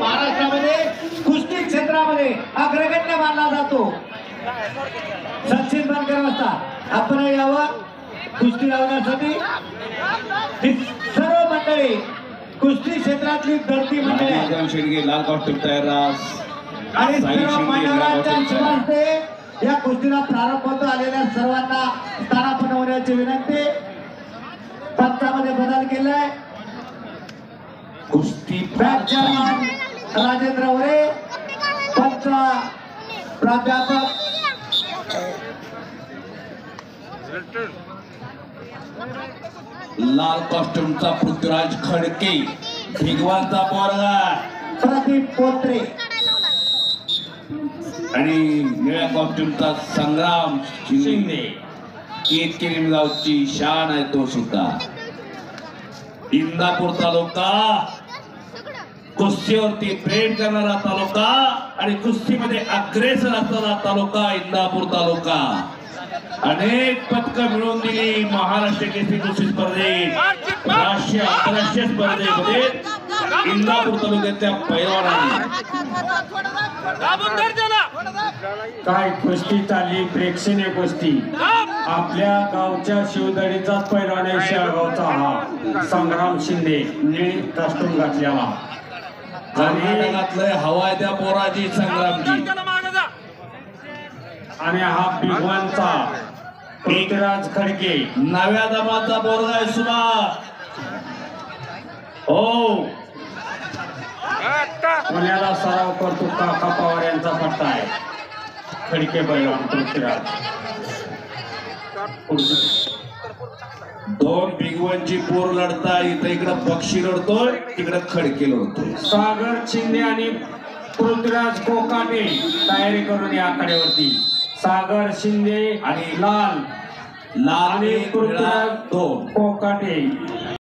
महाराष्ट्रामध्ये कुस्ती क्षेत्रामध्ये अग्रगण्य मानला जातो। सचिन बनकर असतात आपण यावं कुस्ती लावण्यासाठी ही सर्व मंडळी कुस्ती क्षेत्रातली दर्दी मंडळी शेडगे लाल कॉस्ट्यूम तयार आणि सर्व मान्यवरांच्या हस्ते या कुस्तीला प्रारंभ होतो। आलेल्या सर्वांना स्थानापन्न होण्याची विनंती। पंचामध्ये बदल केलाय। कुस्ती चेअरमन राजेंद्र वरे, पंच प्राध्यापक लाल कॉस्ट्यूमचा पृथ्वीराज खडके, भिगवानचा पोरगा प्रदीप पोत्रे आणि निळ्या कॉस्ट्यूमचा संग्राम शिंदे। केतकेरी गावची शान आहे तो सुद्धा। इंदापूर तालुका कुस्तीवरती प्रेम करणारा तालुका आणि कुस्तीमध्ये अग्रेसर असणारा तालुका इंदापूर तालुका। अनेक पदक मिळवून दिली महाराष्ट्र केसरी कुस्ती स्पर्धेत, राष्ट्रीय आंतरराष्ट्रीय स्पर्धेमध्ये इंदापूर तालुक्यातल्या पैलवानांनी। काय कुस्ती चालली, प्रेक्षणीय कुस्ती। आपल्या गावच्या शिवदडीचाच पैलवान आहे शेळगावचा हा संग्राम शिंदे, निळी कॉस्ट्यूम घातलेला। कर्नाटकातलं हवा त्या पोराची संग्रामची आणि हा भिगवानचा पृथ्वीराज खडके, नव्या दमाचा पोरगा आहे सुभा। हो पुण्याला सराव करतो काका पवार यांचा पट्टा आहे। खडके पैलवान पृथ्वीराज। दोन भिगवानची पोर लढता, इथं इकडं पक्षी लढतोय, तिकडं खडके लढतोय। सागर शिंदे आणि पृथ्वीराज कोकाटे तयारी करून या आखाड्यावरती। सागर शिंदे आणि लाल लाल आणि पृथ्वीराज दोन कोकाटे